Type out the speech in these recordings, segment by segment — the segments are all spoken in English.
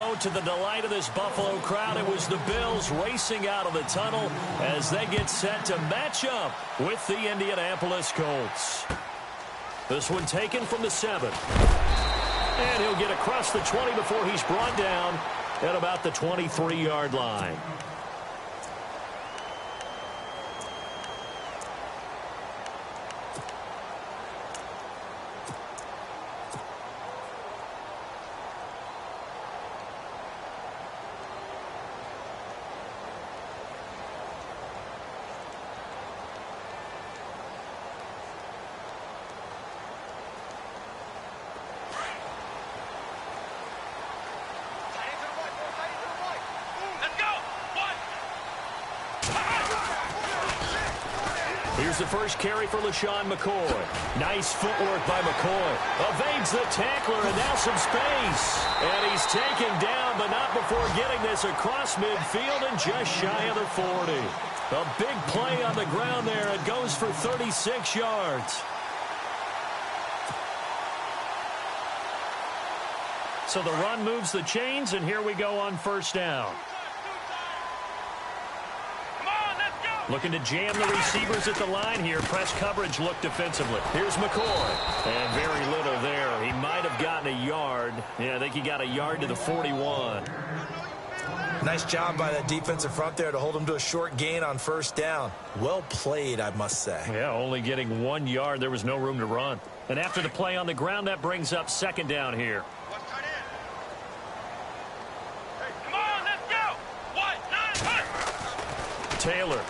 To the delight of this Buffalo crowd, it was the Bills racing out of the tunnel as they get set to match up with the Indianapolis Colts. This one taken from the 7. And he'll get across the 20 before he's brought down at about the 23-yard line. Here's the first carry for LaShawn McCoy. Nice footwork by McCoy. Evades the tackler, and now some space. And he's taken down, but not before getting this across midfield and just shy of the 40. A big play on the ground there. It goes for 36 yards. So the run moves the chains, and here we go on first down. Looking to jam the receivers at the line here. Press coverage look defensively. Here's McCoy. And very little there. He might have gotten a yard. Yeah, I think he got a yard to the 41. Nice job by that defensive front there to hold him to a short gain on first down. Well played, I must say. Yeah, only getting 1 yard. There was no room to run. And after the play on the ground, that brings up second down here. Taylor.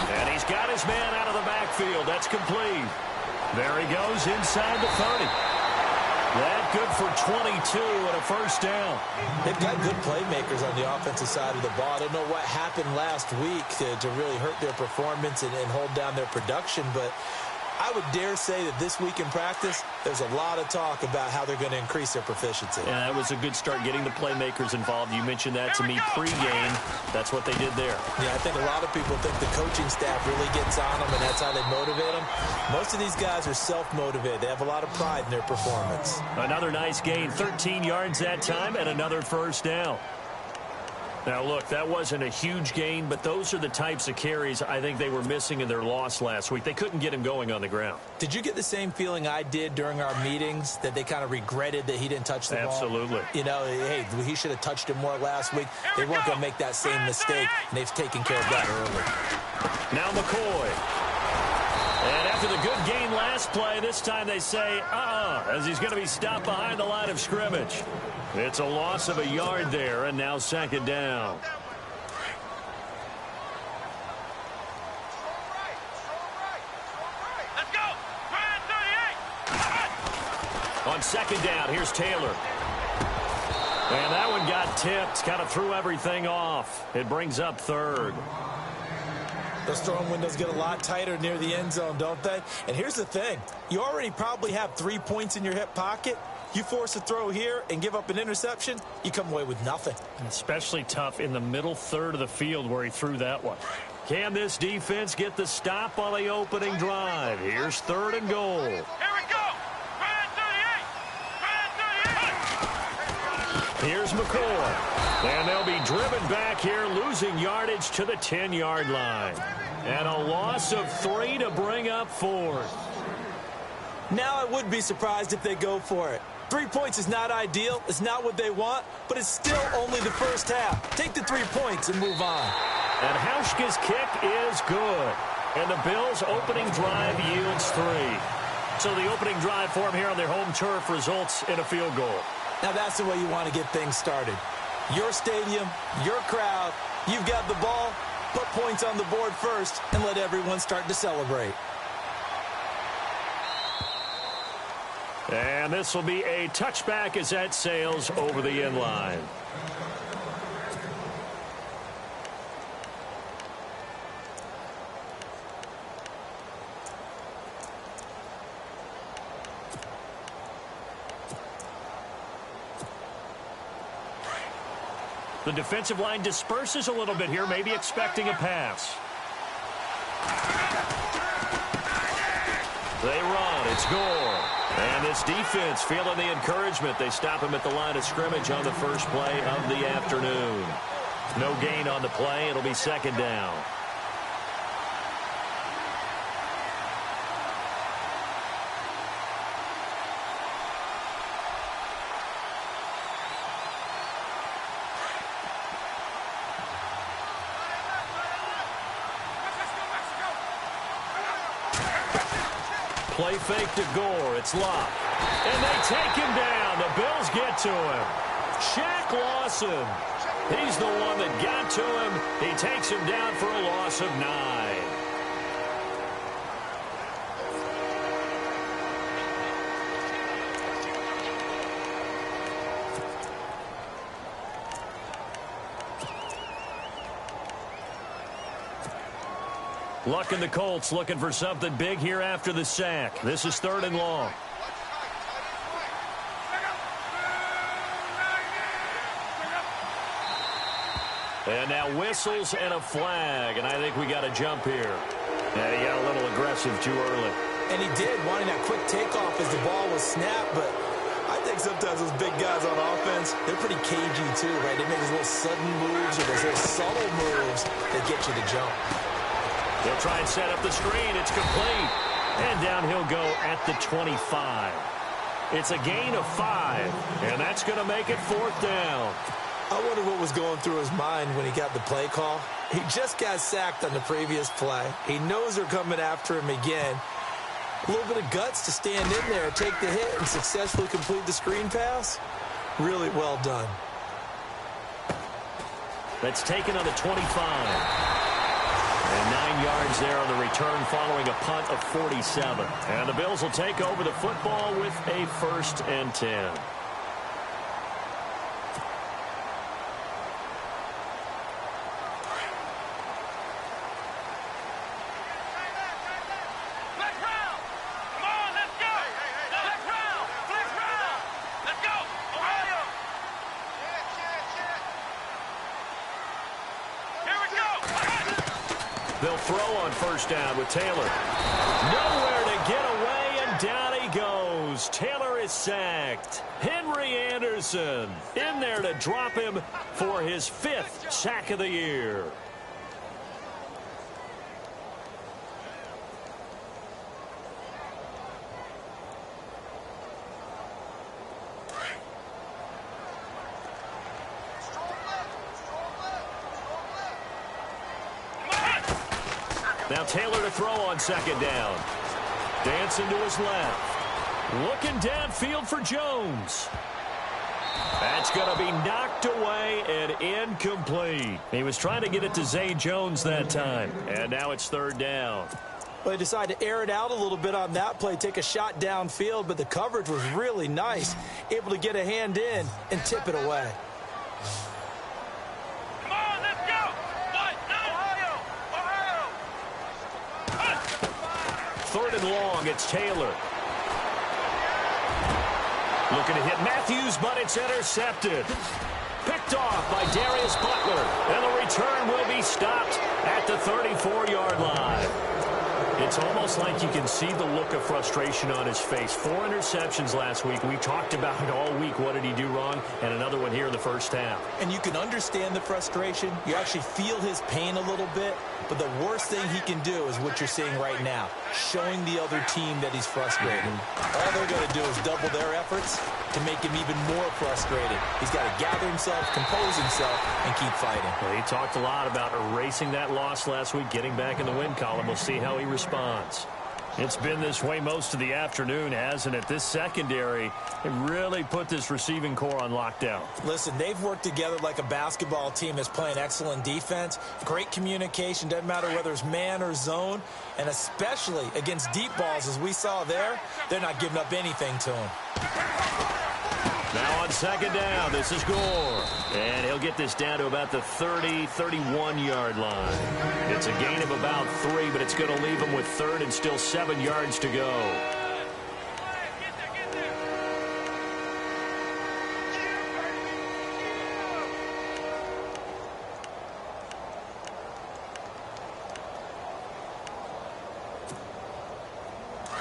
And he's got his man out of the backfield. That's complete. There he goes inside the 30. That good for 22 and a first down. They've got good playmakers on the offensive side of the ball. I don't know what happened last week to really hurt their performance and hold down their production, but I would dare say that this week in practice, there's a lot of talk about how they're going to increase their proficiency. Yeah, that was a good start getting the playmakers involved. You mentioned that to me pregame. That's what they did there. Yeah, I think a lot of people think the coaching staff really gets on them, and that's how they motivate them. Most of these guys are self-motivated. They have a lot of pride in their performance. Another nice gain, 13 yards that time, and another first down. Now, look, that wasn't a huge gain, but those are the types of carries I think they were missing in their loss last week. They couldn't get him going on the ground. Did you get the same feeling I did during our meetings, that they kind of regretted that he didn't touch the ball? Absolutely. You know, hey, he should have touched it more last week. They weren't going to make that same mistake, and they've taken care of that early. Now McCoy. And after the good gain last play, this time they say, as he's going to be stopped behind the line of scrimmage. It's a loss of a yard there, and now second down. Let's go! 38! On second down, here's Taylor. And that one got tipped, kind of threw everything off. It brings up third. Those throwing windows get a lot tighter near the end zone, don't they? And here's the thing. You already probably have 3 points in your hip pocket. You force a throw here and give up an interception, you come away with nothing. Especially tough in the middle third of the field where he threw that one. Can this defense get the stop on the opening drive? Here's third and goal. Here we go! 38! Here's McCoy. And they'll be driven back here, losing yardage to the 10-yard line. And a loss of 3 to bring up fourth. Now I would be surprised if they go for it. 3 points is not ideal. It's not what they want, but it's still only the first half. Take the 3 points and move on. And Hauschka's kick is good. And the Bills' opening drive yields 3. So the opening drive for them here on their home turf results in a field goal. Now that's the way you want to get things started. Your stadium, your crowd, you've got the ball, put points on the board first, and let everyone start to celebrate. And this will be a touchback as that sails over the end line. The defensive line disperses a little bit here, maybe expecting a pass. They run. It's Gore. And this defense feeling the encouragement. They stop him at the line of scrimmage on the first play of the afternoon. No gain on the play. It'll be second down. Play fake to Gore. It's Locke. And they take him down. The Bills get to him. Shaq Lawson. He's the one that got to him. He takes him down for a loss of 9. Luck and the Colts looking for something big here after the sack. This is 3rd and long. And now whistles and a flag, and I think we got a jump here. Yeah, he got a little aggressive too early. And he did, wanting that quick takeoff as the ball was snapped, but I think sometimes those big guys on offense, they're pretty cagey too, right? They make those little sudden moves or those little subtle moves that get you to jump. They'll try and set up the screen. It's complete. And down he'll go at the 25. It's a gain of 5, and that's going to make it 4th down. I wonder what was going through his mind when he got the play call. He just got sacked on the previous play. He knows they're coming after him again. A little bit of guts to stand in there, take the hit, and successfully complete the screen pass. Really well done. That's taken on the 25. And 9 yards there on the return following a punt of 47. And the Bills will take over the football with a 1st and 10. They'll throw on 1st down with Taylor. Nowhere to get away, and down he goes. Taylor is sacked. Henry Anderson in there to drop him for his 5th sack of the year. Now Taylor to throw on 2nd down. Dancing to his left. Looking downfield for Jones. That's going to be knocked away and incomplete. He was trying to get it to Zay Jones that time. And now it's 3rd down. Well, they decided to air it out a little bit on that play, take a shot downfield, but the coverage was really nice. Able to get a hand in and tip it away. 3rd and long, it's Taylor. Looking to hit Matthews, but it's intercepted. Picked off by Darius Butler, and the return will be stopped at the 34-yard line. It's almost like you can see the look of frustration on his face. 4 interceptions last week. We talked about it all week. What did he do wrong? And another one here in the first half. And you can understand the frustration. You actually feel his pain a little bit. But the worst thing he can do is what you're seeing right now, showing the other team that he's frustrated. All they're going to do is double their efforts to make him even more frustrated. He's got to gather himself, compose himself, and keep fighting. Well, he talked a lot about erasing that loss last week, getting back in the win column. We'll see how he responds. It's been this way most of the afternoon, hasn't it? This secondary, it really put this receiving core on lockdown. Listen, they've worked together like a basketball team that's playing excellent defense. Great communication, doesn't matter whether it's man or zone. And especially against deep balls, as we saw there, they're not giving up anything to him. Now on 2nd down, this is Gore. And he'll get this down to about the 30, 31-yard line. It's a gain of about 3, but it's going to leave him with 3rd and still 7 yards to go.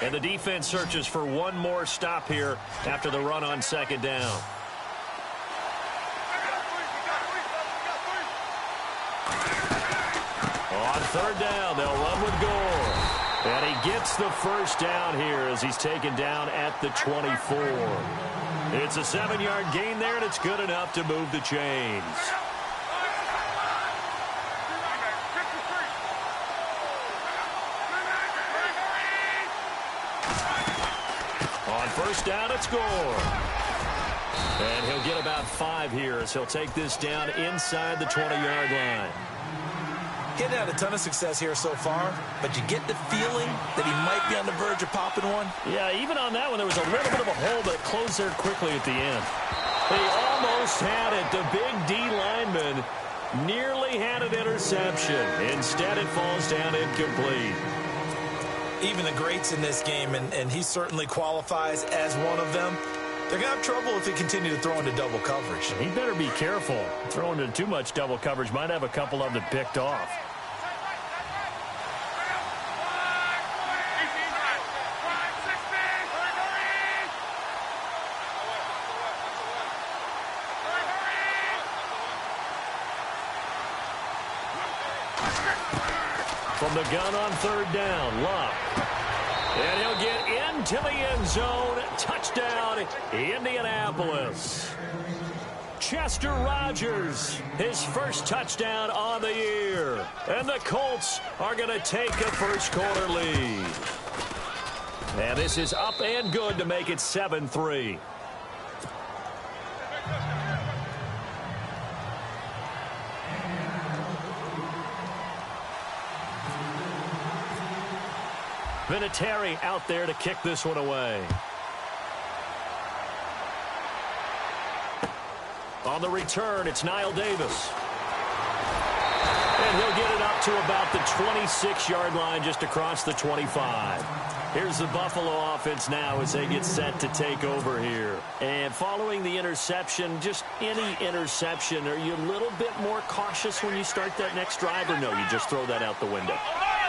And the defense searches for one more stop here after the run on second down. On third down, they'll run with Gore. And he gets the first down here as he's taken down at the 24. It's a 7-yard gain there, and it's good enough to move the chains. On first down, it's Gore. And he'll get about 5 here as he'll take this down inside the 20-yard line. Getting had a ton of success here so far, but you get the feeling that he might be on the verge of popping one. Yeah, even on that one, there was a little bit of a hole, but it closed there quickly at the end. They almost had it. The big D lineman nearly had an interception. Instead, it falls down incomplete. Even the greats in this game, and he certainly qualifies as one of them, they're going to have trouble if they continue to throw into double coverage. He better be careful. Throwing into too much double coverage might have a couple of them picked off. From the gun on third down, Luck. And he'll get into the end zone. Touchdown, Indianapolis. Chester Rogers, his first touchdown on the year. And the Colts are going to take a first-quarter lead. And this is up and good to make it 7-3. Vinatieri out there to kick this one away. On the return, it's Niall Davis. And he'll get it up to about the 26-yard line just across the 25. Here's the Buffalo offense now as they get set to take over here. And following the interception, just any interception, are you a little bit more cautious when you start that next drive, or no, you just throw that out the window?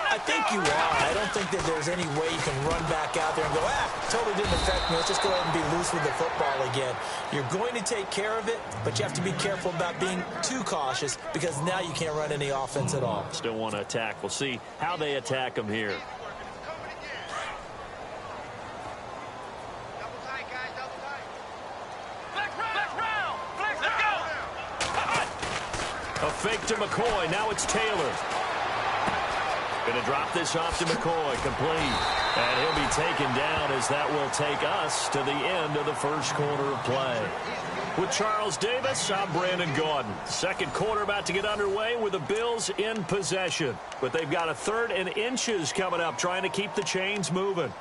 I think you are. I don't think that there's any way you can run back out there and go, totally didn't affect me. Let's just go ahead and be loose with the football again. You're going to take care of it, but you have to be careful about being too cautious because now you can't run any offense at all. Still want to attack. We'll see how they attack them here. A fake to McCoy. Now it's Taylor. Going to drop this off to McCoy, complete. And he'll be taken down as that will take us to the end of the first quarter of play. With Charles Davis, I'm Brandon Gaudin. Second quarter about to get underway with the Bills in possession. But they've got a 3rd and inches coming up, trying to keep the chains moving.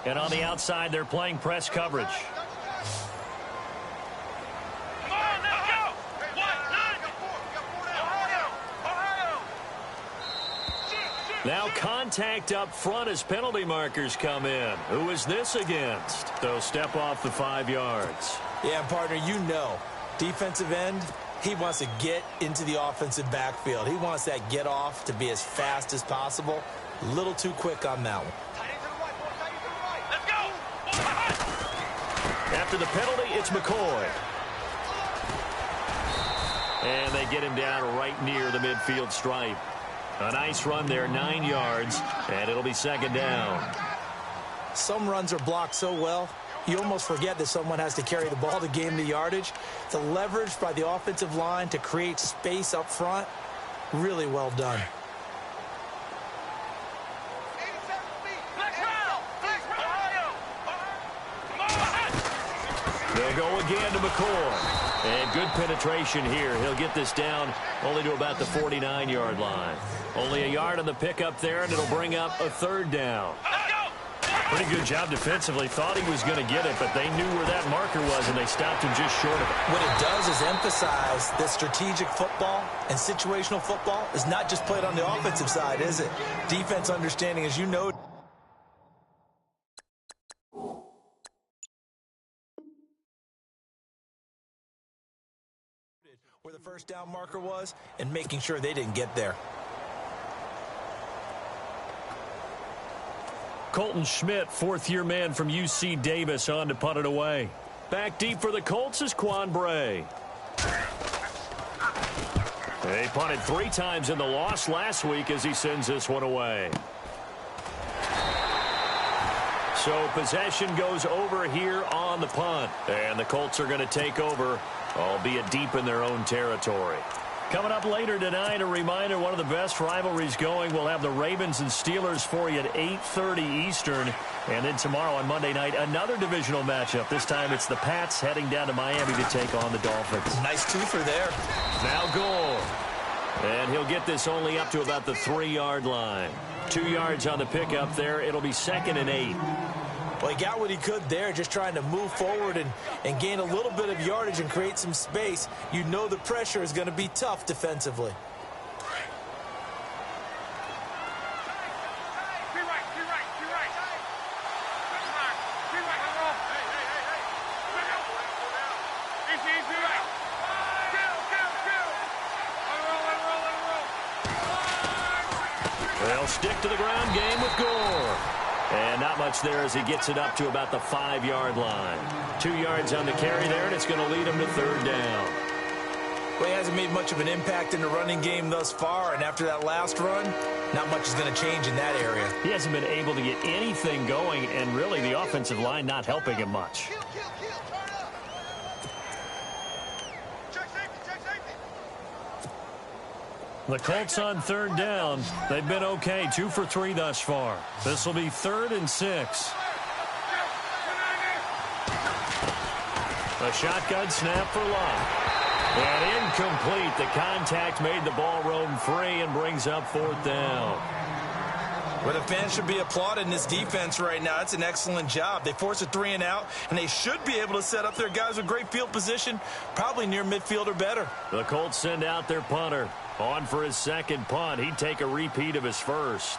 And on the outside, they're playing press coverage. Now contact up front as penalty markers come in. Who is this against? They'll step off the 5 yards. Yeah, partner, you know, defensive end, he wants to get into the offensive backfield. He wants that get off to be as fast as possible. A little too quick on that one. After the penalty, it's McCoy. And they get him down right near the midfield stripe. A nice run there, 9 yards, and it'll be second down. Some runs are blocked so well, you almost forget that someone has to carry the ball to gain the yardage. The leverage by the offensive line to create space up front, really well done. They'll go again to McCoy. And good penetration here. He'll get this down only to about the 49-yard line. Only a yard on the pickup there, and it'll bring up a 3rd down. Pretty good job defensively. Thought he was going to get it, but they knew where that marker was, and they stopped him just short of it. What it does is emphasize that strategic football and situational football is not just played on the offensive side, is it? Defense understanding, as you know, where the first down marker was and making sure they didn't get there. Colton Schmidt, fourth-year man from UC Davis, on to punt it away. Back deep for the Colts is Quan Bray. They punted 3 times in the loss last week as he sends this one away. So possession goes over here on the punt. And the Colts are going to take over, albeit deep in their own territory. Coming up later tonight, a reminder, one of the best rivalries going. We'll have the Ravens and Steelers for you at 8:30 Eastern. And then tomorrow on Monday night, another divisional matchup. This time it's the Pats heading down to Miami to take on the Dolphins. Nice twofer there. Now Gore. And he'll get this only up to about the 3-yard line. 2 yards on the pickup there. It'll be 2nd and 8. Well, he got what he could there, just trying to move forward and gain a little bit of yardage and create some space. You know the pressure is going to be tough defensively. They'll stick to the ground game with Gore. And not much there as he gets it up to about the 5-yard line. 2 yards on the carry there, and it's going to lead him to 3rd down. Well, he hasn't made much of an impact in the running game thus far, and after that last run, not much is going to change in that area. He hasn't been able to get anything going, and really the offensive line not helping him much. The Colts on 3rd down. They've been okay, 2 for 3 thus far. This will be 3rd and 6. A shotgun snap for Love. And incomplete. The contact made the ball roam free and brings up 4th down. Well, the fans should be applauding this defense right now. It's an excellent job. They force a 3 and out, and they should be able to set up their guys with great field position, probably near midfield or better. The Colts send out their punter. On for his 2nd punt. He'd take a repeat of his first.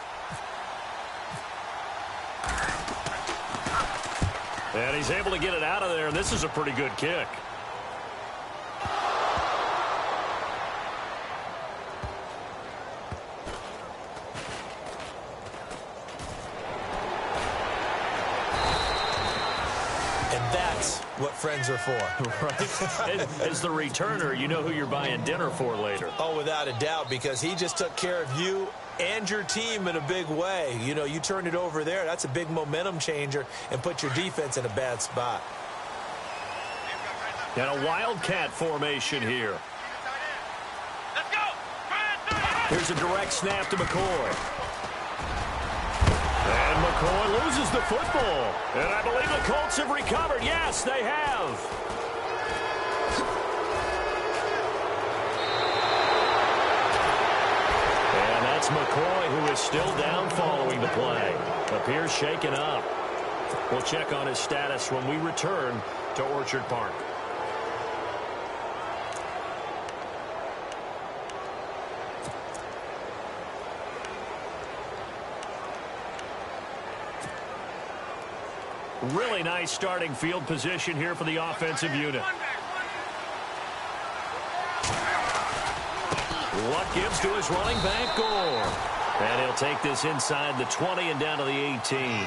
And he's able to get it out of there, and this is a pretty good kick. What friends are for. Right? As the returner, you know who you're buying dinner for later. Oh, without a doubt, because he just took care of you and your team in a big way. You know, you turned it over there. That's a big momentum changer and put your defense in a bad spot. And a wildcat formation here. Let's go! Here's a direct snap to McCoy. And McCoy loses the football. And I believe the Colts have recovered. Yes, they have. And that's McCoy, who is still down following the play. Appears shaken up. We'll check on his status when we return to Orchard Park. Really nice starting field position here for the offensive unit. Luck gives to his running back, Gore. And he'll take this inside the 20 and down to the 18.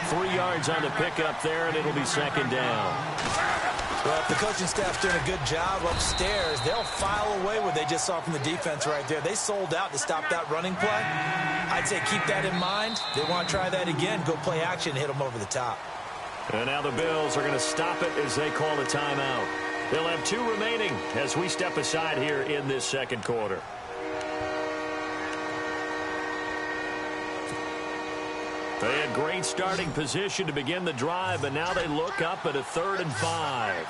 3 yards on the pickup there, and it'll be 2nd down. Well, if the coaching staff's doing a good job upstairs, they'll file away what they just saw from the defense right there. They sold out to stop that running play. I'd say keep that in mind. They want to try that again, go play action, hit them over the top. And now the Bills are going to stop it as they call a timeout. They'll have 2 remaining as we step aside here in this 2nd quarter. They had great starting position to begin the drive, but now they look up at a 3rd and 5.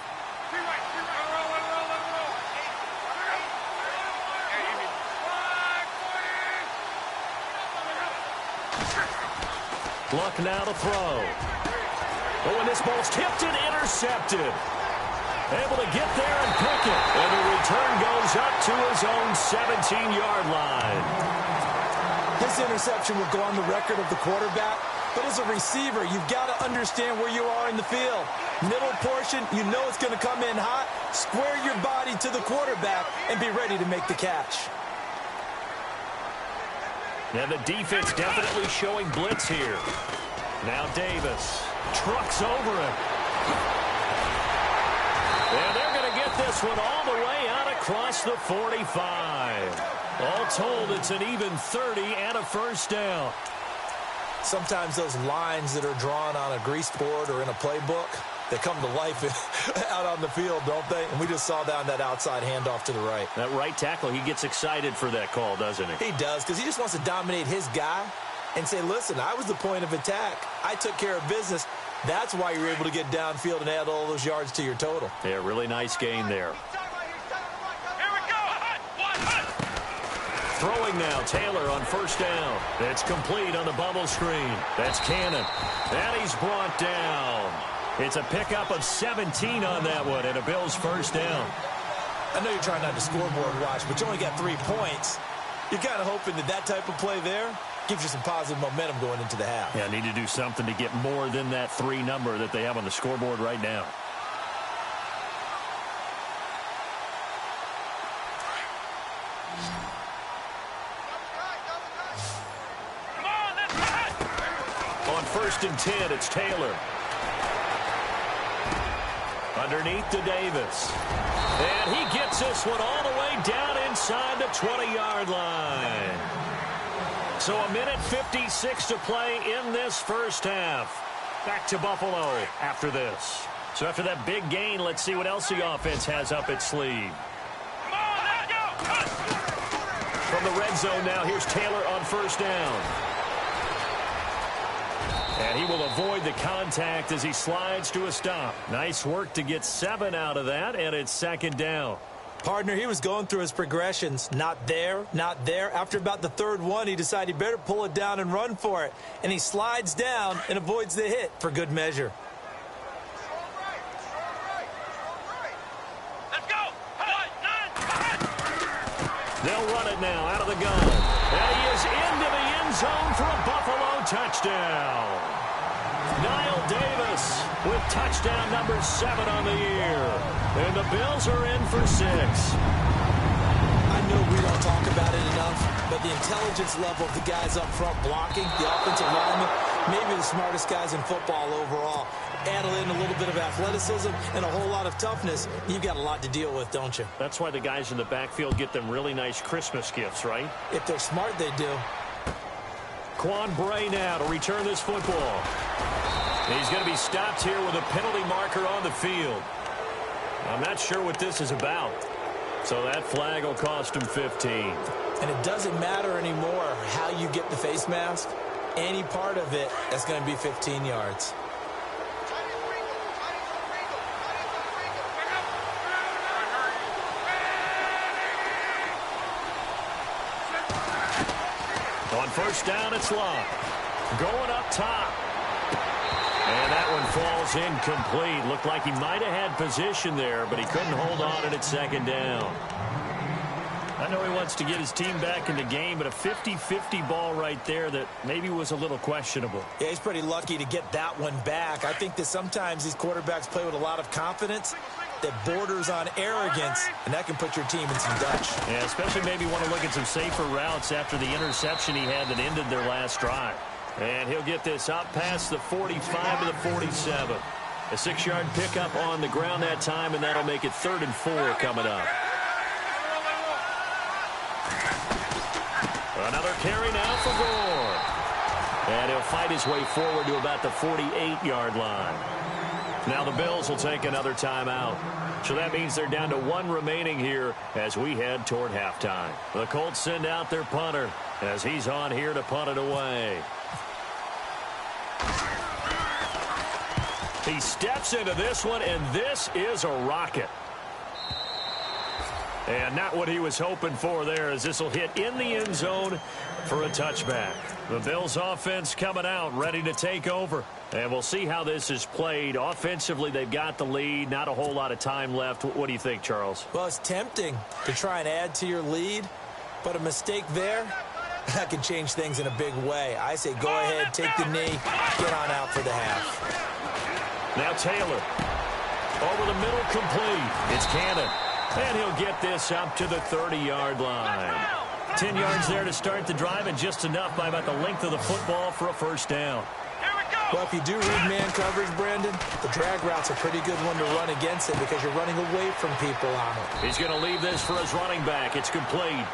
Luck now to throw. Oh, and this ball's tipped and intercepted. Able to get there and pick it. And the return goes up to his own 17-yard line. This interception will go on the record of the quarterback But as a receiver, you've got to understand where you are in the field. Middle portion, you know it's going to come in hot. Square your body to the quarterback and be ready to make the catch. And the defense definitely showing blitz here. Now Davis trucks over him. And they're going to get this one all the way out across the 45. All told, it's an even 30 and a first down. Sometimes those lines that are drawn on a grease board or in a playbook, they come to life out on the field, don't they? And we just saw down that outside handoff to the right. That right tackle, he gets excited for that call, doesn't he? He does, because he just wants to dominate his guy and say, listen, I was the point of attack. I took care of business. That's why you're able to get downfield and add all those yards to your total. Yeah, really nice gain there. Here we go. Throwing now, Taylor on first down. It's complete on the bubble screen. That's Cannon. And he's brought down. It's a pickup of 17 on that one, and a Bills first down. I know you're trying not to scoreboard watch, but you only got 3 points. You're kind of hoping that type of play there gives you some positive momentum going into the half. Yeah, need to do something to get more than that 3 number that they have on the scoreboard right now. Come on, let's run. On first and 10, it's Taylor. Underneath to Davis. And he gets this one all the way down inside the 20-yard line. So a minute 56 to play in this first half. Back to Buffalo after this. So after that big gain, let's see what else the offense has up its sleeve. Come on, let's go. From the red zone now, here's Taylor on first down. And he will avoid the contact as he slides to a stop. Nice work to get 7 out of that, and it's second down. Partner, he was going through his progressions. Not there, not there. After about the 3rd one, he decided he better pull it down and run for it. And he slides down and avoids the hit for good measure. Let's go. 9. They'll run it now out of the gun. And he is into the end zone for a Buffalo touchdown. Niall Davis with touchdown number 7 on the year. And the Bills are in for 6. I know we don't talk about it enough, but the intelligence level of the guys up front blocking, the offensive linemen, maybe the smartest guys in football overall. Add in a little bit of athleticism and a whole lot of toughness, you've got a lot to deal with, don't you? That's why the guys in the backfield get them really nice Christmas gifts, right? If they're smart, they do. Quan Bray now to return this football. He's going to be stopped here with a penalty marker on the field. I'm not sure what this is about. So that flag will cost him 15. And it doesn't matter anymore how you get the face mask. Any part of it, that's going to be 15 yards. On first down, it's Locke. Going up top. And that one falls incomplete. Looked like he might have had position there, but he couldn't hold on and it's second down. I know he wants to get his team back in the game, but a 50-50 ball right there that maybe was a little questionable. Yeah, he's pretty lucky to get that one back. I think that sometimes these quarterbacks play with a lot of confidence that borders on arrogance, and that can put your team in some Dutch. Yeah, especially maybe want to look at some safer routes after the interception he had that ended their last drive. And he'll get this up past the 45 to the 47. A 6-yard pickup on the ground that time, and that'll make it 3rd and 4 coming up. Another carry now for Gore. And he'll fight his way forward to about the 48-yard line. Now the Bills will take another timeout. So that means they're down to 1 remaining here as we head toward halftime. The Colts send out their punter as he's on here to punt it away. He steps into this one, and this is a rocket. And not what he was hoping for there, as this will hit in the end zone for a touchback. The Bills offense coming out, ready to take over. And we'll see how this is played. Offensively, they've got the lead. Not a whole lot of time left. What do you think, Charles? Well, it's tempting to try and add to your lead, but a mistake there That can change things in a big way. I say go ahead, take the knee, get on out for the half. Now Taylor. Over the middle, complete. It's Cannon. And he'll get this up to the 30-yard line. 10 yards there to start the drive, and just enough by about the length of the football for a first down. Well, if you do read man coverage, Brandon, the drag route's a pretty good one to run against it because you're running away from people on it. He's going to leave this for his running back. It's complete.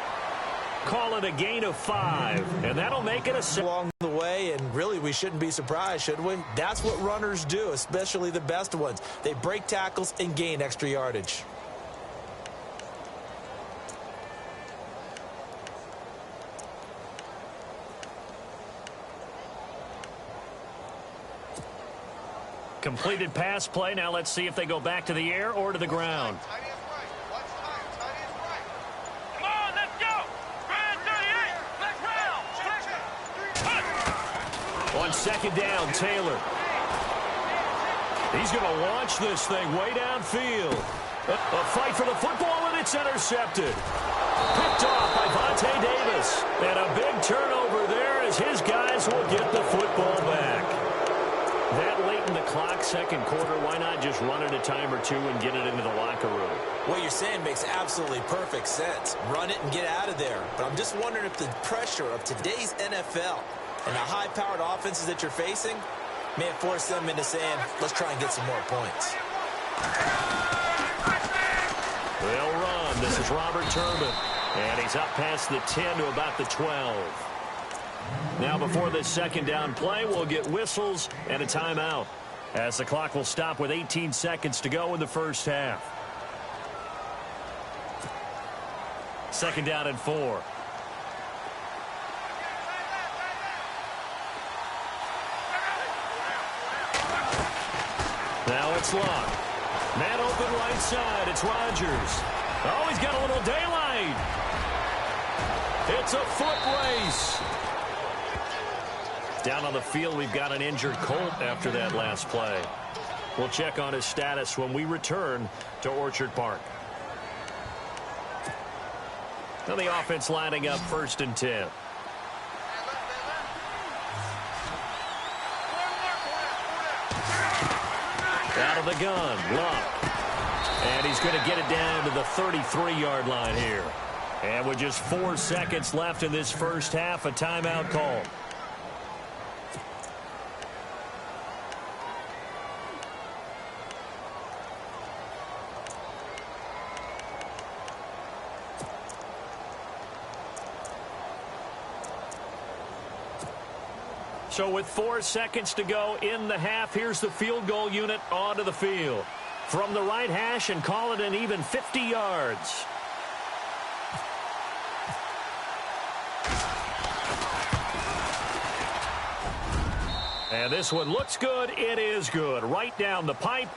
Call it a gain of 5, and that'll make it a... Along the way, and really we shouldn't be surprised, should we? That's what runners do, especially the best ones. They break tackles and gain extra yardage. Completed pass play. Now let's see if they go back to the air or to the ground. Come on, let's go. Brand 38. Let's round. On second down, Taylor. He's going to launch this thing way downfield. A fight for the football, and it's intercepted. Picked off by Vontae Davis. And a big turnover there as his guys will get the football back. That late in the clock, second quarter, why not just run it a time or two and get it into the locker room? What you're saying makes absolutely perfect sense. Run it and get out of there. But I'm just wondering if the pressure of today's NFL and the high-powered offenses that you're facing may have forced them into saying, let's try and get some more points. They'll run. This is Robert Turbin. And he's up past the 10 to about the 12. Now before this second down play, we'll get whistles and a timeout, as the clock will stop with 18 seconds to go in the first half. Second down and 4. Now it's Luck. Man open right side. It's Rodgers. Oh, he's got a little daylight. It's a foot race. Down on the field, we've got an injured Colt after that last play. We'll check on his status when we return to Orchard Park. Now the offense lining up 1st and 10. Out of the gun, Luck. And he's going to get it down to the 33-yard line here. And with just 4 seconds left in this first half, a timeout call. So with 4 seconds to go in the half, here's the field goal unit onto the field. From the right hash, and call it an even 50 yards. And this one looks good. It is good. Right down the pipe.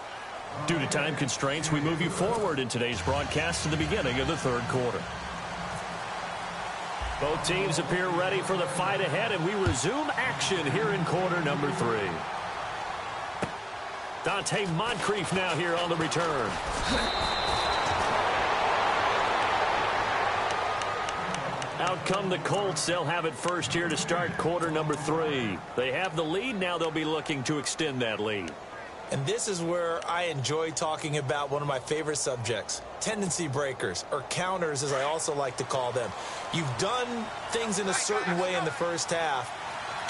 Due to time constraints, we move you forward in today's broadcast to the beginning of the third quarter. Both teams appear ready for the fight ahead, and we resume action here in quarter number 3. Dante Moncrief now here on the return. Out come the Colts. They'll have it first here to start quarter number 3. They have the lead. Now they'll be looking to extend that lead. And this is where I enjoy talking about one of my favorite subjects, tendency breakers, or counters as I also like to call them. You've done things in a certain way in the first half,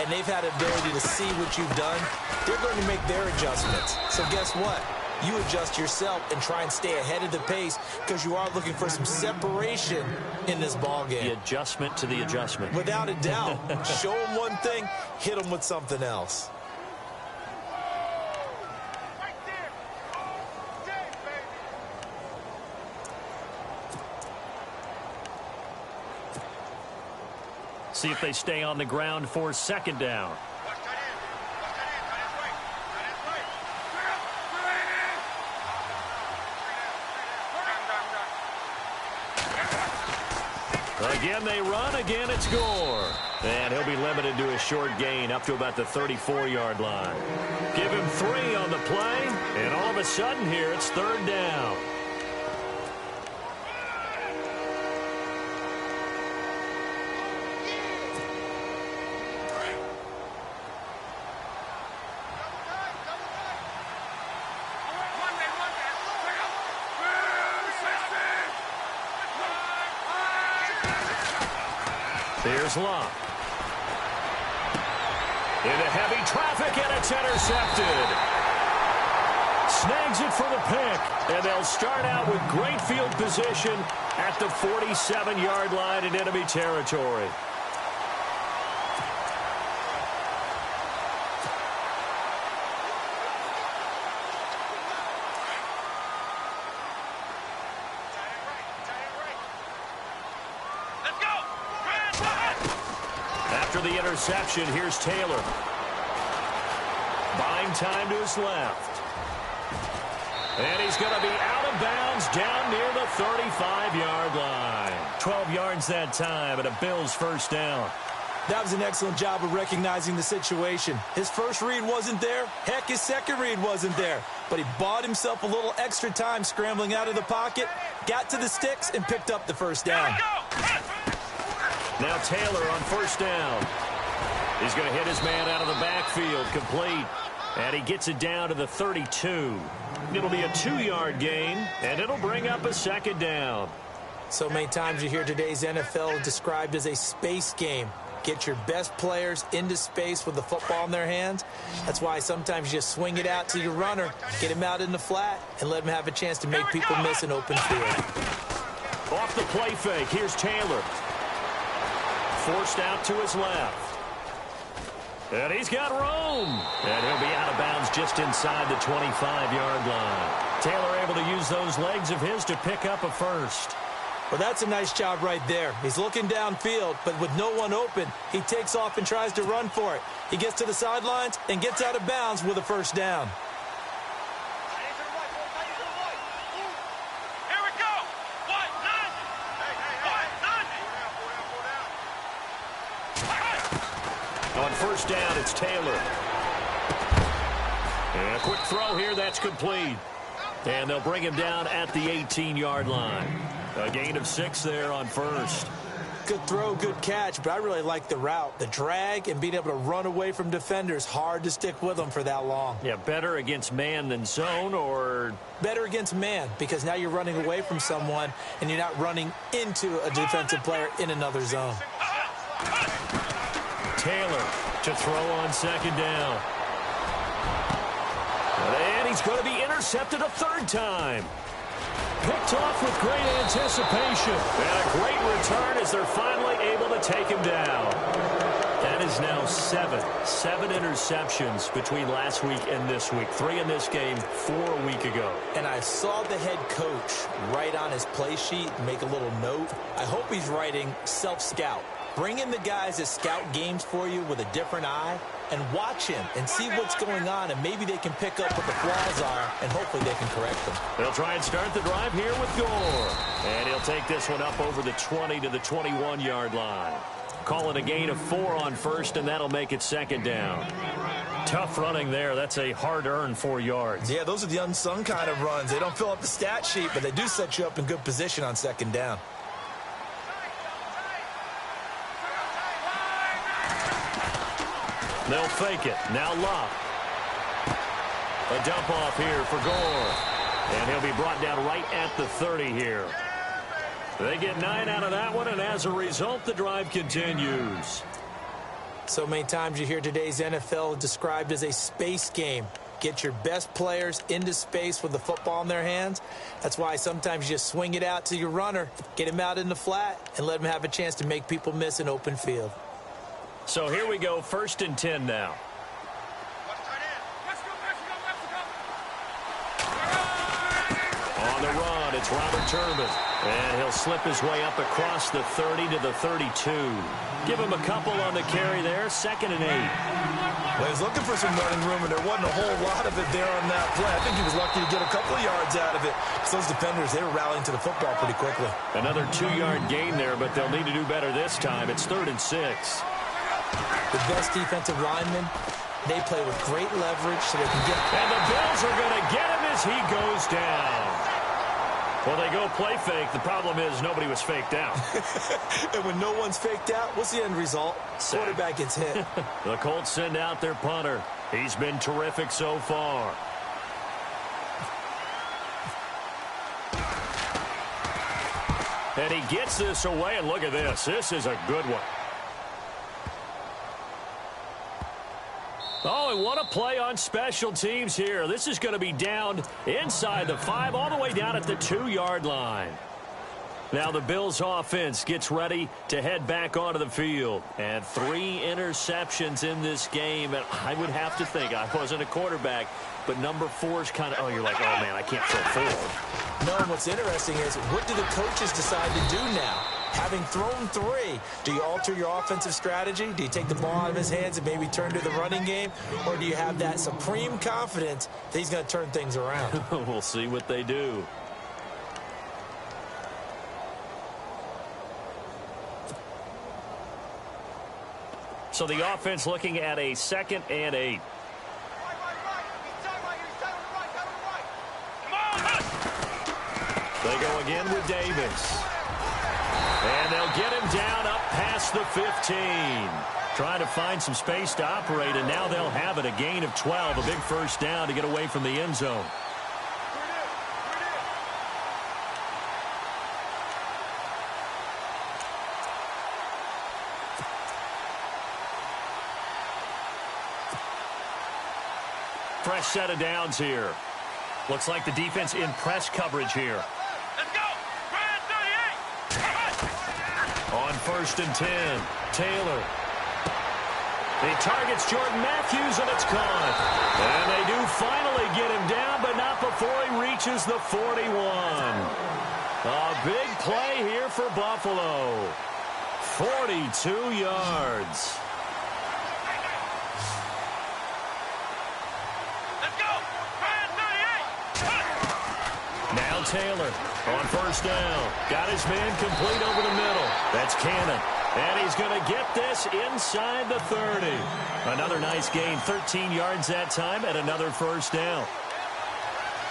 and they've had ability to see what you've done. They're going to make their adjustments. So guess what? You adjust yourself and try and stay ahead of the pace because you are looking for some separation in this ball game. The adjustment to the adjustment. Without a doubt. Show them one thing, hit them with something else. See if they stay on the ground for second down. Again they run, again it's Gore. And he'll be limited to a short gain up to about the 34-yard line. Give him 3 on the play, and all of a sudden here it's third down. Here's Love. Into heavy traffic, and it's intercepted. Snags it for the pick, and they'll start out with great field position at the 47-yard line in enemy territory. After the interception, here's Taylor. Buying time to his left. And he's going to be out of bounds down near the 35-yard line. 12 yards that time, and a Bills first down. That was an excellent job of recognizing the situation. His first read wasn't there. Heck, his second read wasn't there. But he bought himself a little extra time scrambling out of the pocket, got to the sticks, and picked up the first down. Now Taylor on first down. He's going to hit his man out of the backfield, complete. And he gets it down to the 32. It'll be a 2-yard gain, and it'll bring up a second down. So many times you hear today's NFL described as a space game. Get your best players into space with the football in their hands. That's why sometimes you just swing it out to your runner, get him out in the flat, and let him have a chance to make people miss an open field. Off the play fake, here's Taylor. Forced out to his left. And he's got room. And he'll be out of bounds just inside the 25-yard line. Taylor able to use those legs of his to pick up a first. Well, that's a nice job right there. He's looking downfield, but with no one open, he takes off and tries to run for it. He gets to the sidelines and gets out of bounds with a first down. On first down, it's Taylor. And a quick throw here, that's complete. And they'll bring him down at the 18-yard line. A gain of 6 there on first. Good throw, good catch, but I really like the route. The drag and being able to run away from defenders, hard to stick with them for that long. Yeah, better against man than zone, or? Better against man, because now you're running away from someone and you're not running into a defensive player in another zone. Taylor to throw on second down. And he's going to be intercepted a third time. Picked off with great anticipation. And a great return as they're finally able to take him down. That is now 7 interceptions between last week and this week. 3 in this game, 4 a week ago. And I saw the head coach write on his play sheet, make a little note. I hope he's writing self-scout. Bring in the guys that scout games for you with a different eye and watch him and see what's going on, and maybe they can pick up what the flaws are, and hopefully they can correct them. They'll try and start the drive here with Gore. And he'll take this one up over the 20 to the 21-yard line. Call it a gain of 4 on first, and that'll make it second down. Tough running there. That's a hard-earned 4 yards. Yeah, those are the unsung kind of runs. They don't fill up the stat sheet, but they do set you up in good position on second down. They'll fake it. Now Love. A dump off here for Gore. And he'll be brought down right at the 30 here. They get 9 out of that one, and as a result, the drive continues. So many times you hear today's NFL described as a space game. Get your best players into space with the football in their hands. That's why sometimes you just swing it out to your runner, get him out in the flat, and let him have a chance to make people miss an open field. So here we go, 1st and 10 now. On the run, it's Robert Turbin. And he'll slip his way up across the 30 to the 32. Give him a couple on the carry there, 2nd and 8. Well, he was looking for some running room, and there wasn't a whole lot of it there on that play. I think he was lucky to get a couple of yards out of it. Because those defenders, they were rallying to the football pretty quickly. Another 2-yard gain there, but they'll need to do better this time. It's 3rd and 6. The best defensive linemen, they play with great leverage so they can get... And the Bills are going to get him as he goes down. Well, they go play fake. The problem is nobody was faked out. And when no one's faked out, what's the end result? Quarterback gets hit. The Colts send out their punter. He's been terrific so far. And he gets this away, and look at this. This is a good one. Oh, and what a play on special teams here. This is going to be down inside the 5, all the way down at the 2-yard line. Now the Bills offense gets ready to head back onto the field. And 3 interceptions in this game. And I would have to think, I wasn't a quarterback, but number 4 is kind of, oh, you're like, oh, man, I can't throw 4. No, and what's interesting is, what do the coaches decide to do now? Having thrown 3, do you alter your offensive strategy? Do you take the ball out of his hands and maybe turn to the running game? Or do you have that supreme confidence that he's going to turn things around? We'll see what they do. So the offense looking at a 2nd and 8. They go again with Davis. And they'll get him down up past the 15. Trying to find some space to operate, and now they'll have it. A gain of 12, a big first down to get away from the end zone. Fresh set of downs here. Looks like the defense in press coverage here. Let's go. Brand 38. On 1st and 10, Taylor. He targets Jordan Matthews, and it's caught. And they do finally get him down, but not before he reaches the 41. A big play here for Buffalo. 42 yards. Now Taylor on 1st down. Got his man complete over the middle. That's Cannon. And he's going to get this inside the 30. Another nice gain. 13 yards that time and another first down.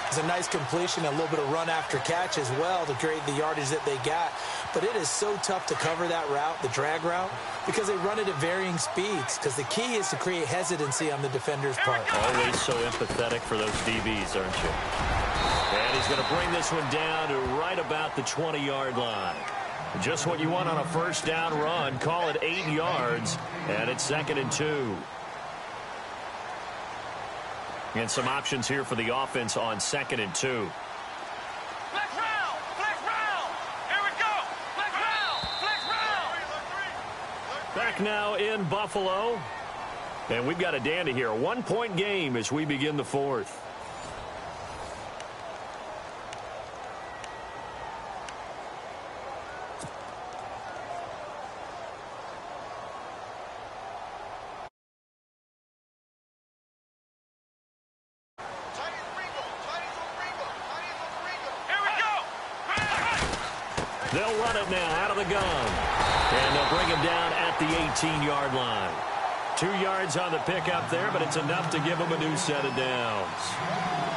It's a nice completion, a little bit of run after catch as well to create the yardage that they got. But it is so tough to cover that route, the drag route, because they run it at varying speeds. Because the key is to create hesitancy on the defender's part. Always so empathetic for those DBs, aren't you? And he's going to bring this one down to right about the 20-yard line. Just what you want on a first down run. Call it 8 yards, and it's 2nd and 2. And some options here for the offense on 2nd and 2. Flex round. Flex round. Here we go. Flex round. Flex round. Back now in Buffalo. And we've got a dandy here. A 1-point game as we begin the 4th. They'll run it now out of the gun. And they'll bring him down at the 18-yard line. 2 yards on the pickup there, but it's enough to give him a new set of downs.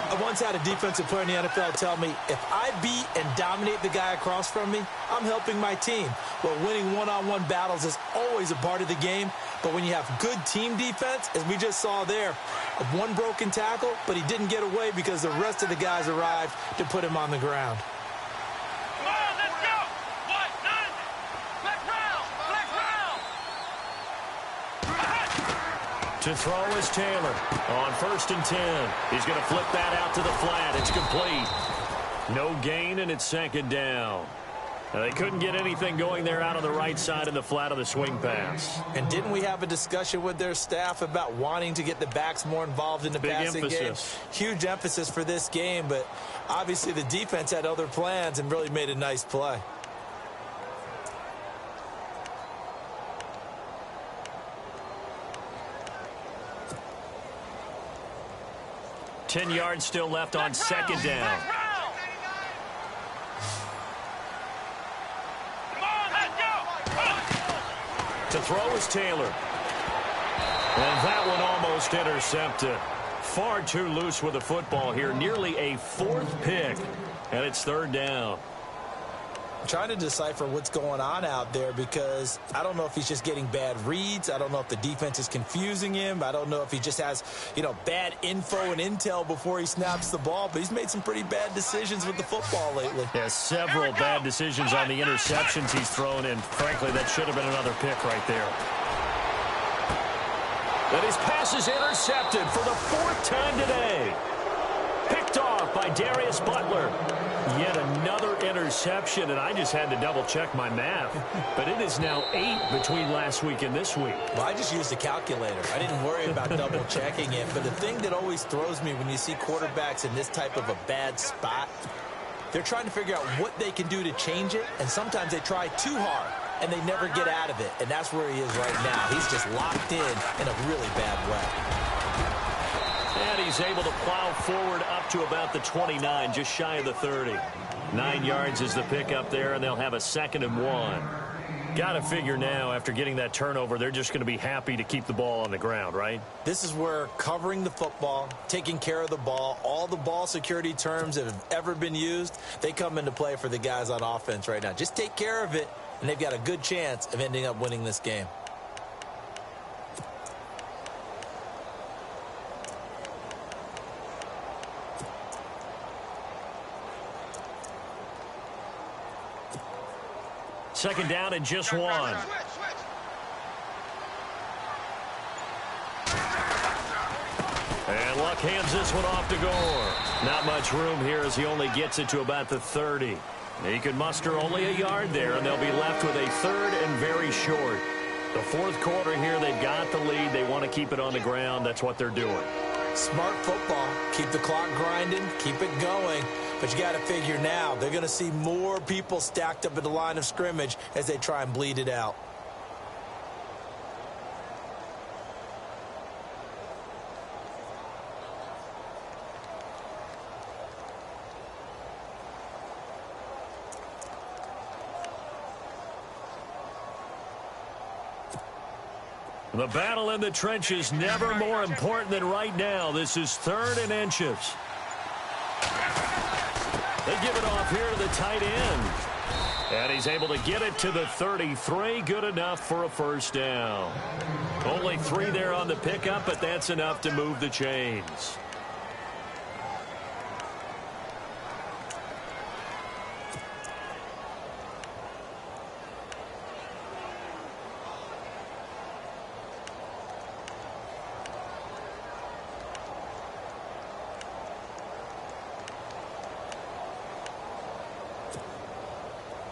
I once had a defensive player in the NFL tell me, if I beat and dominate the guy across from me, I'm helping my team. Well, winning one-on-one battles is always a part of the game, but when you have good team defense, as we just saw there, one broken tackle, but he didn't get away because the rest of the guys arrived to put him on the ground. To throw is Taylor on 1st and 10. He's going to flip that out to the flat. It's complete. No gain, and it's 2nd down. Now, they couldn't get anything going there out on the right side of the flat of the swing pass. And didn't we have a discussion with their staff about wanting to get the backs more involved in the passing game? Huge emphasis for this game, but obviously the defense had other plans and really made a nice play. 10 yards still left on 2nd down. To throw is Taylor. And that one almost intercepted. Far too loose with the football here. Nearly a 4th pick. And it's 3rd down. I'm trying to decipher what's going on out there because I don't know if he's just getting bad reads. I don't know if the defense is confusing him. I don't know if he just has, bad info and intel before he snaps the ball. But he's made some pretty bad decisions with the football lately. Yeah, several bad decisions on the interceptions he's thrown, and frankly, that should have been another pick right there. And his pass is intercepted for the 4th time today. Picked off by Darius Butler. Yet another interception, and I just had to double-check my math. But it is now 8 between last week and this week. Well, I just used a calculator. I didn't worry about double-checking it. But the thing that always throws me when you see quarterbacks in this type of a bad spot, they're trying to figure out what they can do to change it, and sometimes they try too hard, and they never get out of it. And that's where he is right now. He's just locked in a really bad way. And he's able to plow forward up to about the 29, just shy of the 30. 9 yards is the pickup there, and they'll have a 2nd and 1. Got to figure now, after getting that turnover, they're just going to be happy to keep the ball on the ground, right? This is where covering the football, taking care of the ball, all the ball security terms that have ever been used, they come into play for the guys on offense right now. Just take care of it, and they've got a good chance of ending up winning this game. Second down and just 1. And Luck hands this one off to Gore. Not much room here as he only gets it to about the 30. He could muster only a yard there, and they'll be left with a 3rd and very short. The 4th quarter here, they've got the lead. They want to keep it on the ground. That's what they're doing. Smart football. Keep the clock grinding. Keep it going. But you got to figure now, they're going to see more people stacked up at the line of scrimmage as they try and bleed it out. The battle in the trenches never more important than right now. This is 3rd and inches. They give it off here to the tight end. And he's able to get it to the 33. Good enough for a 1st down. Only 3 there on the pickup, but that's enough to move the chains.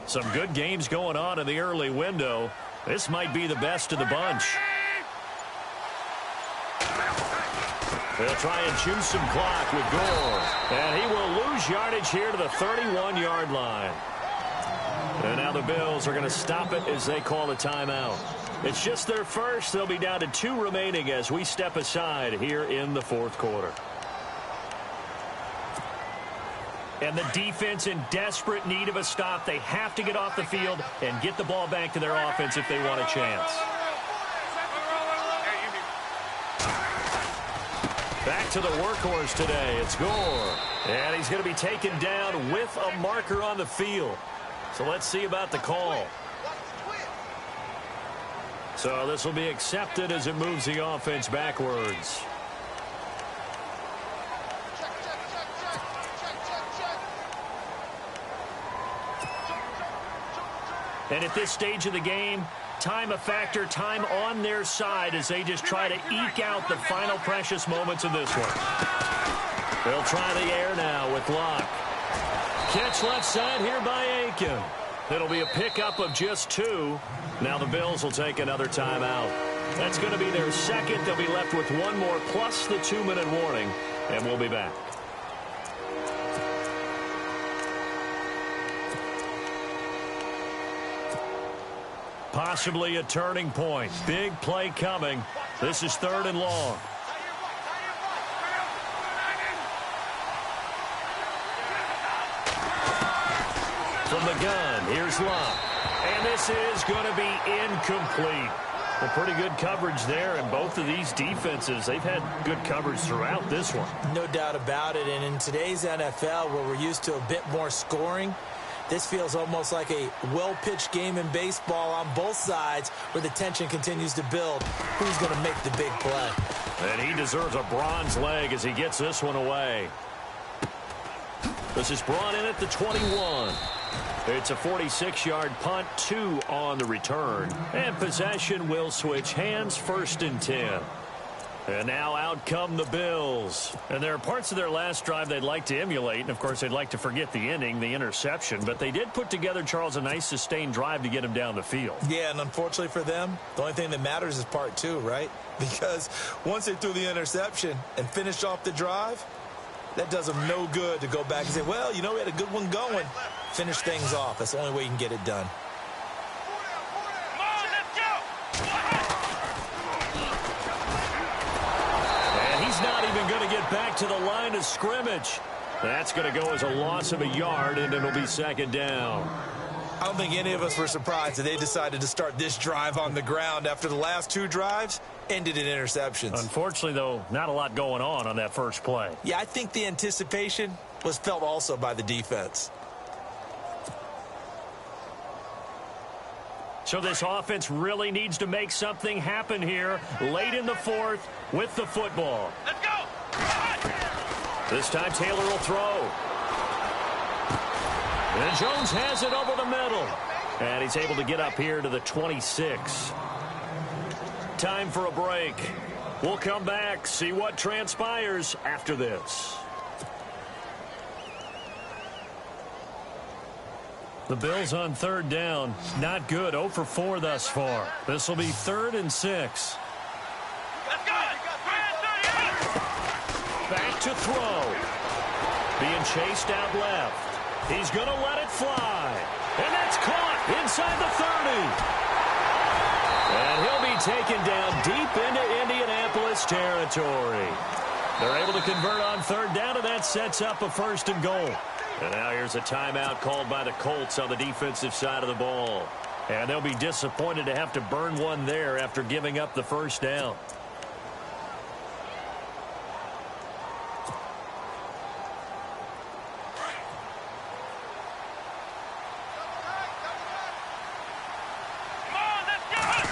Some good games going on in the early window. This might be the best of the bunch. They'll try and choose some clock with Gore. And he will lose yardage here to the 31-yard line. And now the Bills are going to stop it as they call a timeout. It's just their first. They'll be down to 2 remaining as we step aside here in the 4th quarter. And the defense in desperate need of a stop. They have to get off the field and get the ball back to their offense if they want a chance. Back to the workhorse today. It's Gore. And he's going to be taken down with a marker on the field. So let's see about the call. So this will be accepted as it moves the offense backwards. And at this stage of the game, time a factor, time on their side as they just try to eke out the final precious moments of this one. They'll try the air now with Luck. Catch left side here by Aiken. It'll be a pickup of just 2. Now the Bills will take another timeout. That's going to be their 2nd. They'll be left with 1 more plus the 2-minute warning, and we'll be back. Possibly a turning point. Big play coming. This is 3rd and long. From the gun, here's Luck. And this is going to be incomplete. Well, pretty good coverage there, and both of these defenses, they've had good coverage throughout this one. No doubt about it, and in today's NFL, where we're used to a bit more scoring, this feels almost like a well-pitched game in baseball on both sides where the tension continues to build. Who's going to make the big play? And he deserves a bronze leg as he gets this one away. This is brought in at the 21. It's a 46-yard punt, 2 on the return. And possession will switch hands, 1st and 10. And now out come the Bills. And there are parts of their last drive they'd like to emulate. And, of course, they'd like to forget the ending, the interception. But they did put together, Charles, a nice sustained drive to get him down the field. Yeah, and unfortunately for them, the only thing that matters is part two, right? Because once they threw the interception and finished off the drive, that does them no good to go back and say, well, you know, we had a good one going. Finish things off. That's the only way you can get it done. Come on, let's go! He's not even going to get back to the line of scrimmage. That's going to go as a loss of a yard, and it'll be second down. I don't think any of us were surprised that they decided to start this drive on the ground after the last two drives ended in interceptions. Unfortunately, though, not a lot going on that first play. Yeah, I think the anticipation was felt also by the defense. So this offense really needs to make something happen here late in the fourth with the football. Let's go! This time Taylor will throw. And Jones has it over the middle. And he's able to get up here to the 26. Time for a break. We'll come back, see what transpires after this. The Bills on third down. Not good. 0 for 4 thus far. This will be 3rd and 6. Let's go! Back to throw. Being chased out left. He's going to let it fly. And that's caught inside the 30. And he'll be taken down deep into Indianapolis territory. They're able to convert on third down, and that sets up a 1st and goal. And now here's a timeout called by the Colts on the defensive side of the ball. And they'll be disappointed to have to burn one there after giving up the first down.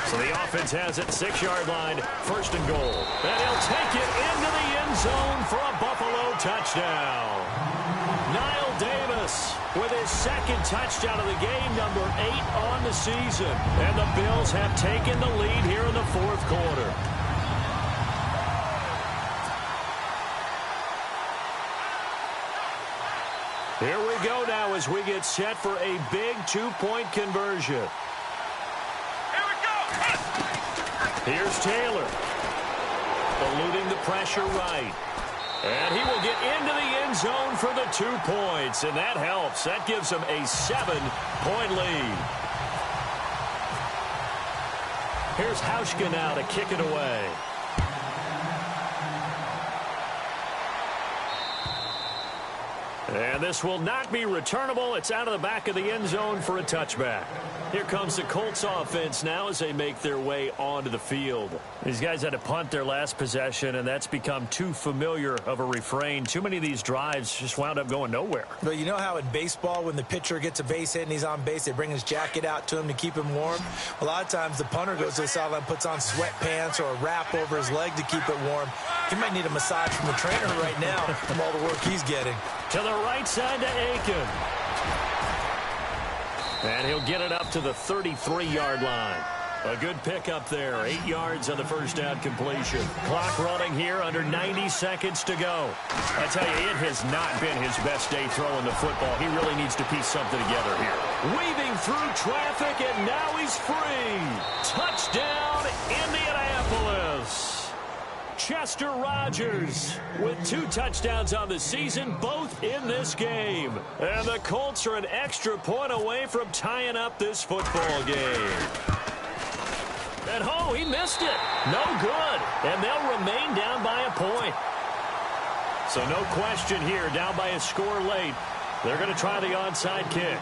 So the offense has it, 6-yard line, 1st and goal. And he'll take it into the end zone for a Buffalo touchdown. Niall Davis with his 2nd touchdown of the game, number 8 on the season. And the Bills have taken the lead here in the 4th quarter. Here we go now as we get set for a big 2-point conversion. Here's Taylor, eluding the pressure right. And he will get into the end zone for the 2 points, and that helps. That gives him a 7-point lead. Here's Hauschka now to kick it away. And this will not be returnable. It's out of the back of the end zone for a touchback. Here comes the Colts offense now as they make their way onto the field. These guys had to punt their last possession, and that's become too familiar of a refrain. Too many of these drives just wound up going nowhere. But you know how in baseball, when the pitcher gets a base hit and he's on base, they bring his jacket out to him to keep him warm? A lot of times the punter goes to the sideline, puts on sweatpants or a wrap over his leg to keep it warm. He might need a massage from the trainer right now from all the work he's getting. To the right side to Aiken. And he'll get it up to the 33-yard line. A good pick up there. 8 yards on the first down completion. Clock running here, under 90 seconds to go. I tell you, it has not been his best day throwing the football. He really needs to piece something together here. Weaving through traffic, and now he's free. Touchdown, Indianapolis. Chester Rogers with 2 touchdowns on the season, both in this game. And the Colts are an extra point away from tying up this football game. And oh, he missed it. No good. And they'll remain down by a point. So no question here, down by a score late. They're going to try the onside kick.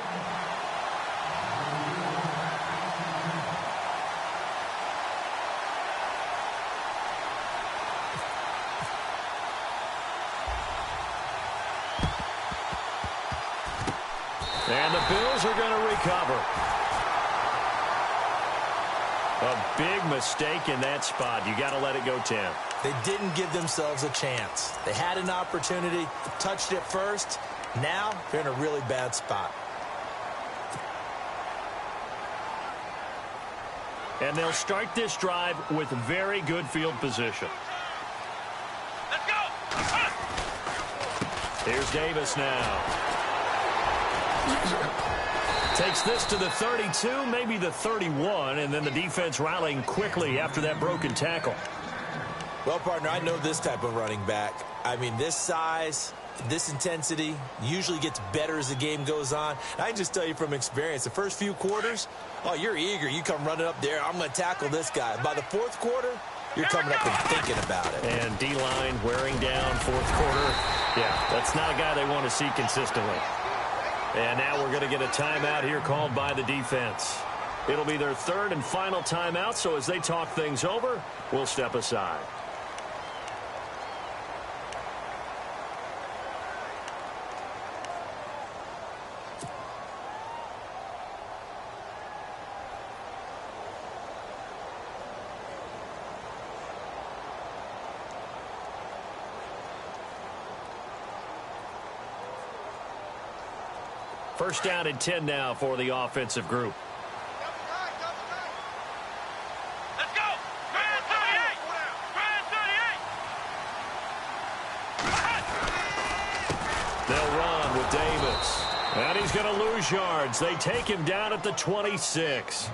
And the Bills are going to recover. A big mistake in that spot. You got to let it go, Tim. They didn't give themselves a chance. They had an opportunity, touched it first. Now they're in a really bad spot. And they'll start this drive with very good field position. Here's Davis now. Takes this to the 32, maybe the 31, and then the defense rallying quickly after that broken tackle. Well, partner, I know this type of running back. I mean, this size, this intensity usually gets better as the game goes on. I can just tell you from experience, the first few quarters, oh, you're eager. You come running up there, I'm going to tackle this guy. By the fourth quarter, you're coming up and thinking about it. And D-line wearing down fourth quarter. Yeah, that's not a guy they want to see consistently. And now we're going to get a timeout here called by the defense. It'll be their third and final timeout, so as they talk things over, we'll step aside. First down and 10 now for the offensive group. Let's go. Grand 38. Grand 38. They'll run with Davis. And he's going to lose yards. They take him down at the 26.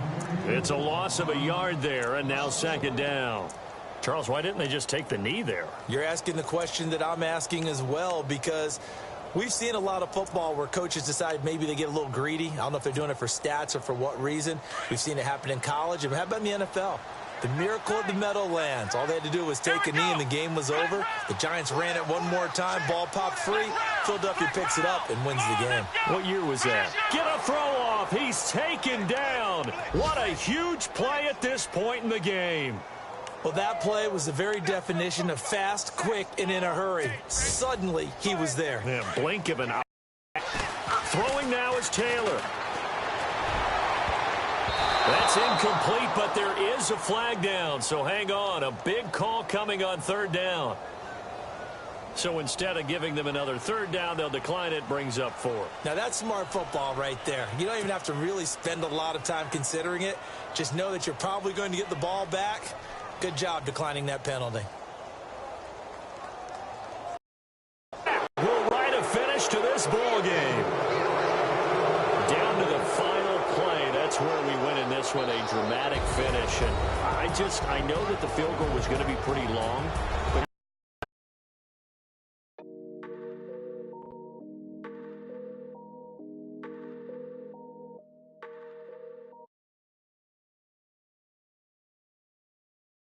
It's a loss of a yard there, and now second down. Charles, why didn't they just take the knee there? You're asking the question that I'm asking as well, because we've seen a lot of football where coaches decide maybe they get a little greedy. I don't know if they're doing it for stats or for what reason. We've seen it happen in college. And how about in the NFL? The miracle of the Meadowlands. All they had to do was take a knee and the game was over. The Giants ran it one more time. Ball popped free. Philadelphia picks it up and wins the game. What year was that? Get a throw off. He's taken down. What a huge play at this point in the game. Well, that play was the very definition of fast, quick, and in a hurry. Suddenly, he was there. Yeah, blink of an eye. Throwing now is Taylor. That's incomplete, but there is a flag down, so hang on. A big call coming on third down. So instead of giving them another third down, they'll decline it, brings up 4. Now, that's smart football right there. You don't even have to really spend a lot of time considering it. Just know that you're probably going to get the ball back. Good job declining that penalty. We'll write a finish to this ball game. Down to the final play. That's where we win in this one, a dramatic finish. And I know that the field goal was going to be pretty long, but